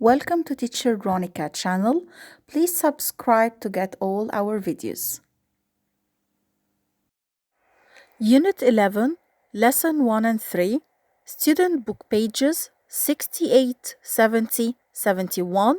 Welcome to Teacher Ronica channel. Please subscribe to get all our videos. Unit 11, Lesson 1 and 3, Student Book pages 68, 70, 71.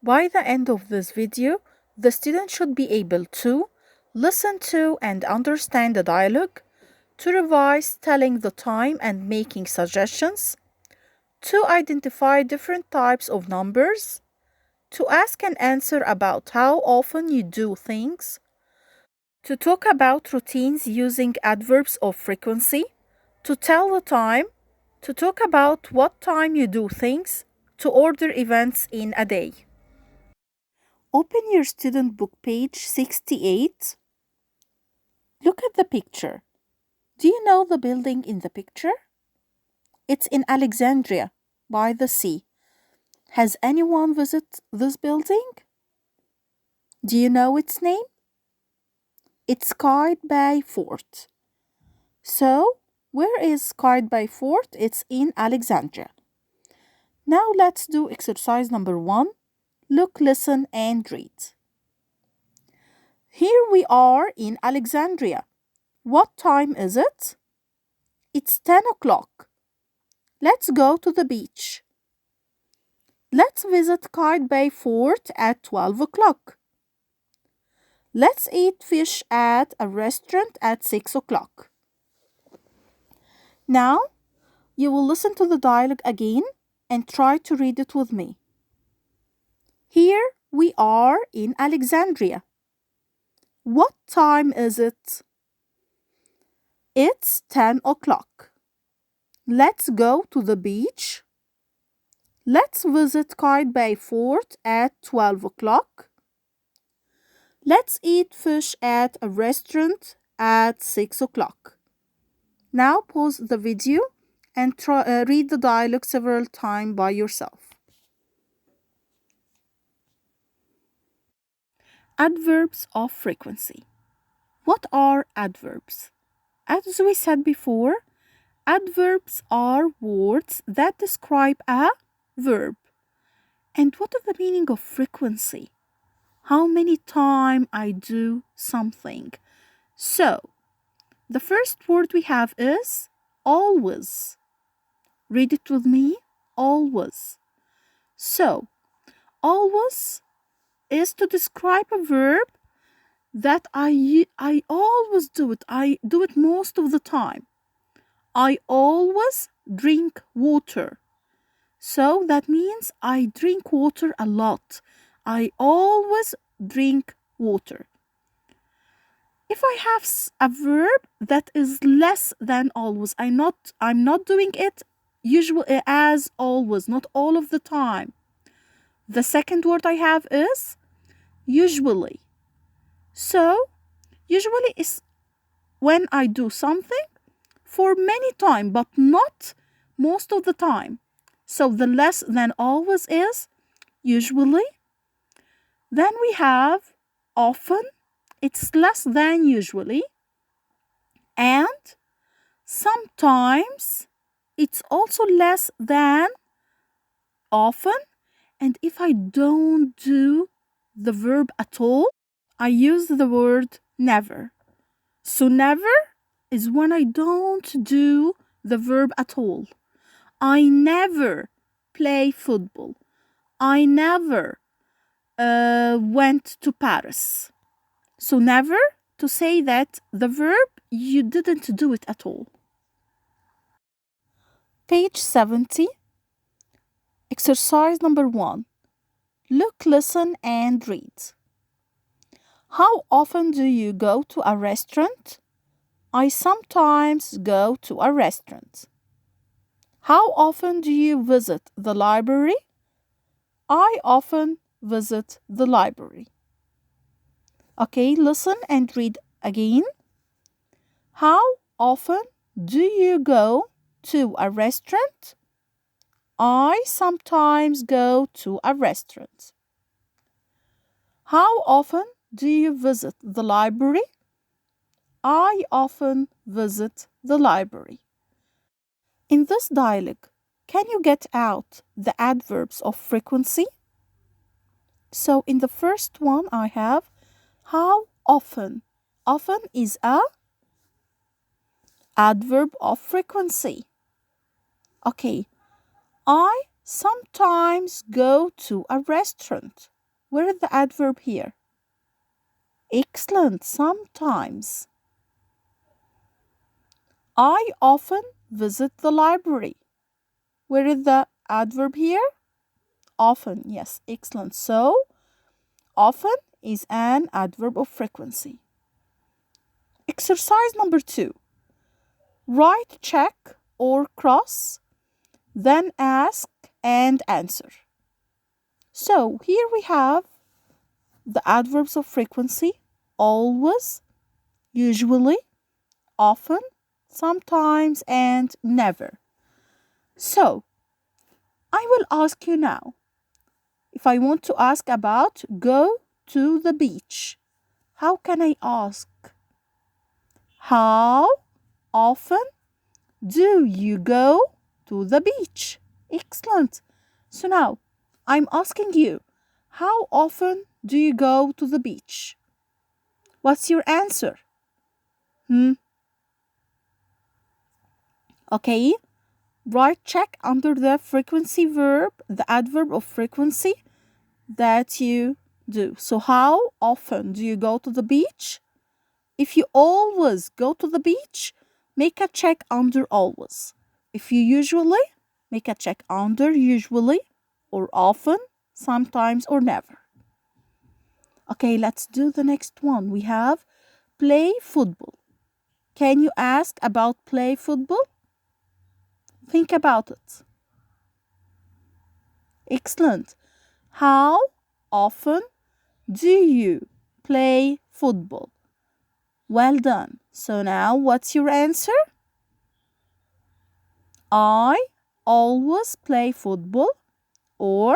By the end of this video, the student should be able to listen to and understand the dialogue, to revise telling the time and making suggestions, to identify different types of numbers, to ask and answer about how often you do things, to talk about routines using adverbs of frequency, to tell the time, to talk about what time you do things, to order events in a day. Open your student book page 68. Look at the picture. Do you know the building in the picture? It's in Alexandria, by the sea. Has anyone visited this building? Do you know its name? It's Qaitbay Fort. So, where is Qaitbay Fort? It's in Alexandria. Now let's do exercise number 1. Look, listen, and read. Here we are in Alexandria. What time is it? It's 10 o'clock. Let's go to the beach. Let's visit Qaitbay Fort at 12 o'clock. Let's eat fish at a restaurant at 6 o'clock. Now, you will listen to the dialogue again and try to read it with me. Here we are in Alexandria. What time is it? It's 10 o'clock. Let's go to the beach. Let's visit Qaitbay Fort at 12 o'clock. Let's eat fish at a restaurant at 6 o'clock. Now pause the video and read the dialogue several times by yourself. Adverbs of frequency. What are adverbs? As we said before, adverbs are words that describe a verb. And what is the meaning of frequency? How many times I do something. So, the first word we have is always. Read it with me, always. So, always is to describe a verb that I always do it. I do it most of the time. I always drink water. So that means I drink water a lot. I always drink water. If I have a verb that is less than always, I'm not doing it usually as always, not all of the time. The second word I have is usually. So, usually is when I do something for many times, but not most of the time. So, the less than always is usually. Then we have often. It's less than usually. And sometimes it's also less than often. And if I don't do the verb at all, I use the word never. So never is when I don't do the verb at all. I never play football. I never went to Paris. So never, to say that the verb, you didn't do it at all. Page 70. Exercise number 1. Look, listen, and read. How often do you go to a restaurant? I sometimes go to a restaurant. How often do you visit the library? I often visit the library. Okay, listen and read again. How often do you go to a restaurant? I sometimes go to a restaurant. How often do you visit the library? I often visit the library. In this dialogue, Can you get out the adverbs of frequency? So in the first one I have how often. Often is a adverb of frequency. Okay, I sometimes go to a restaurant. Where is the adverb here? Excellent, sometimes. I often visit the library. Where is the adverb here? Often, yes, excellent. So, often is an adverb of frequency. Exercise number 2. Write check or cross, then ask and answer. So, here we have the adverbs of frequency: always, usually, often, sometimes, and never. So, I will ask you now. If I want to ask about go to the beach, how can I ask? How often do you go to the beach? Excellent. So now, I'm asking you, how often do you go to the beach? What's your answer? Okay, write check under the frequency verb, the adverb of frequency that you do. So how often do you go to the beach? If you always go to the beach, make a check under always. If you usually, make a check under usually, or often, sometimes, or never. Okay, let's do the next one. We have play football. Can you ask about play football? Think about it. Excellent. How often do you play football? Well done. So now what's your answer? I always play football, or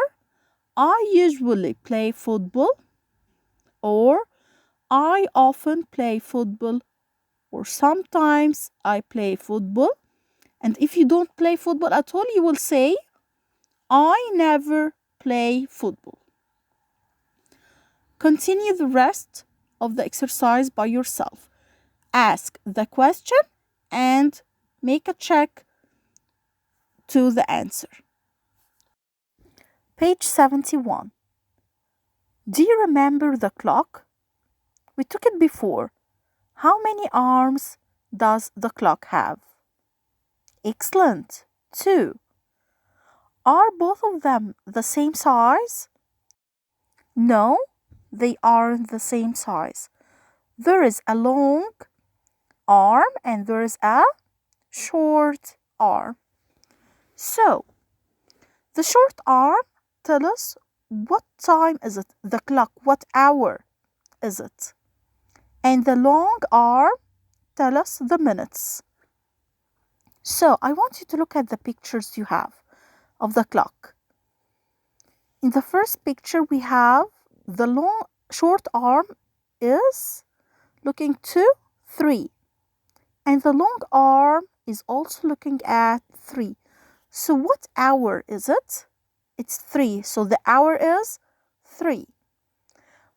I usually play football, or I often play football, or sometimes I play football. And if you don't play football at all, you will say, I never play football. Continue the rest of the exercise by yourself. Ask the question and make a check to the answer. Page 71. Do you remember the clock? We took it before. How many arms does the clock have? Excellent. 2. Are both of them the same size? No, they aren't the same size. There is a long arm and there is a short arm. So, the short arm tells us what time is it, the clock, what hour is it. And the long arm tells us the minutes. So, I want you to look at the pictures you have of the clock. In the first picture, we have the short arm is looking to 3. And the long arm is also looking at 3. So what hour is it? It's 3. So the hour is 3.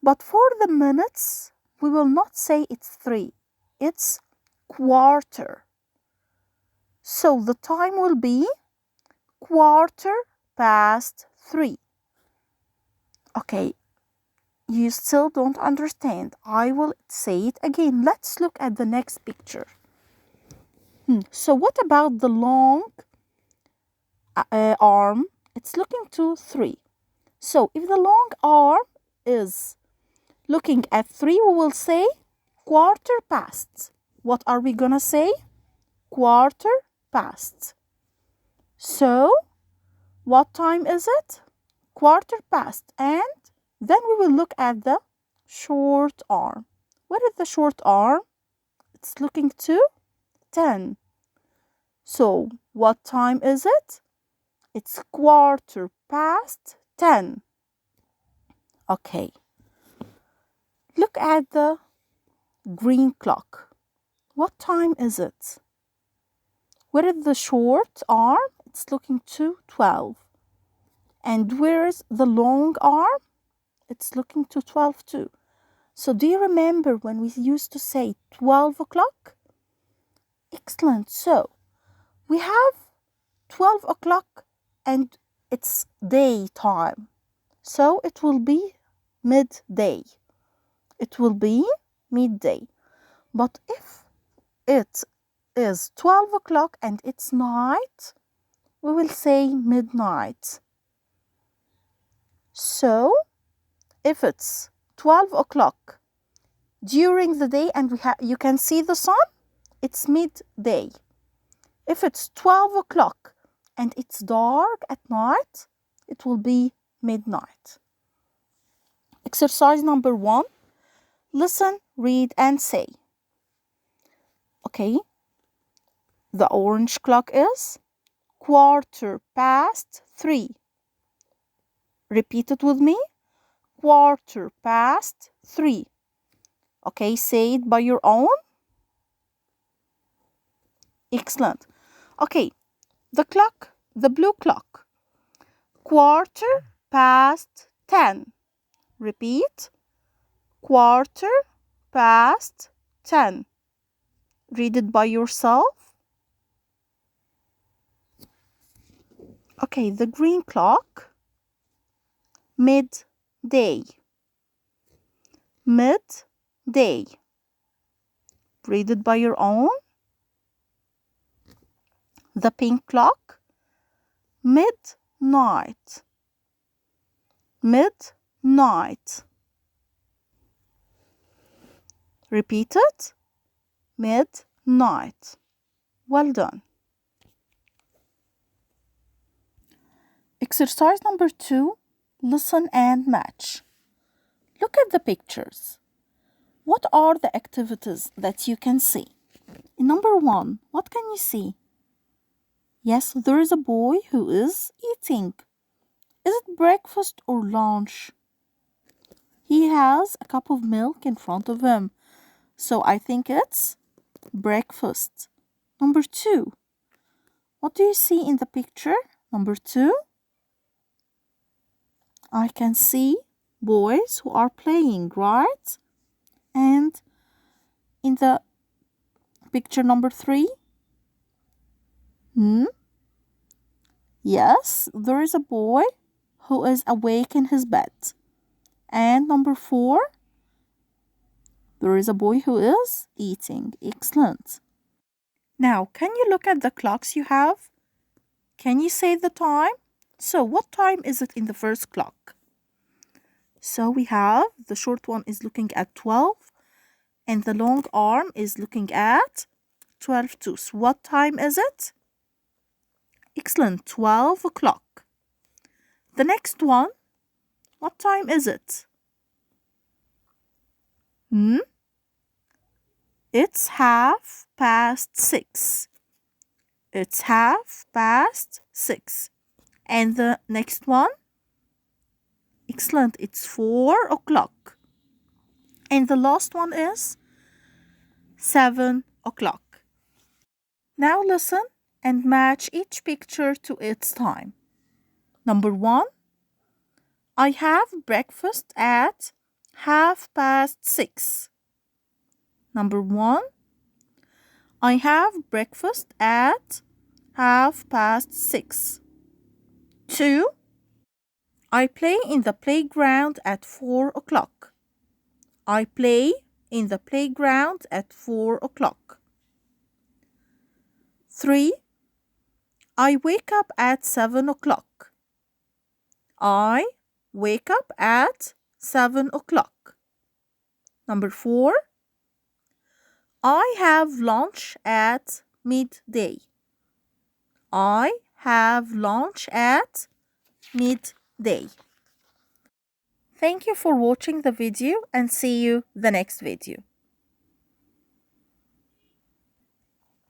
But for the minutes, we will not say it's 3. It's quarter. So the time will be 3:15. Okay, you still don't understand. I will say it again. Let's look at the next picture. So what about the long arm? It's looking to 3. So if the long arm is looking at 3, we will say 3:15. What are we gonna say? 3:15. So what time is it? 3:15. And then we will look at the short arm. Where is the short arm? It's looking to 10. So what time is it? It's 10:15. Okay. Look at the green clock. What time is it? Where is the short arm? It's looking to 12. And where's the long arm? It's looking to 12 too. So do you remember when we used to say 12 o'clock? Excellent. So we have 12 o'clock and it's daytime. So it will be midday. It will be midday. But if it is 12 o'clock and it's night, we will say midnight. So if it's 12 o'clock during the day and you can see the sun, it's midday. If it's 12 o'clock and it's dark at night, it will be midnight. Exercise number 1. Listen, read, and say. Okay. The orange clock is 3:15. Repeat it with me. 3:15. Okay, say it by your own. Excellent. Okay, the blue clock. 10:15. Repeat. 10:15. Read it by yourself. Okay, the green clock. Midday. Midday. Read it by your own. The pink clock. Midnight. Midnight. Repeat it. Midnight. Well done. Exercise number 2. Listen and match. Look at the pictures. What are the activities that you can see? In number 1, what can you see? Yes, there is a boy who is eating. Is it breakfast or lunch? He has a cup of milk in front of him. So I think it's breakfast. Number 2. What do you see in the picture? Number 2. I can see boys who are playing, right? And in the picture number 3. Yes, there is a boy who is awake in his bed. And number 4. There is a boy who is eating. Excellent. Now, can you look at the clocks you have? Can you say the time? So, what time is it in the first clock? So, we have the short one is looking at 12 and the long arm is looking at 12 too. So, what time is it? Excellent. 12 o'clock. The next one, what time is it? It's 6:30. It's 6:30. And the next one? Excellent. It's 4 o'clock. And the last one is 7 o'clock. Now listen and match each picture to its time. Number 1. I have breakfast at 6:30. Number 1. I have breakfast at 6:30. 2. I play in the playground at 4 o'clock. I play in the playground at 4 o'clock. 3. I wake up at 7 o'clock. I wake up at 7 o'clock. Number 4. I have lunch at midday. I have lunch at midday. Thank you for watching the video and see you the next video.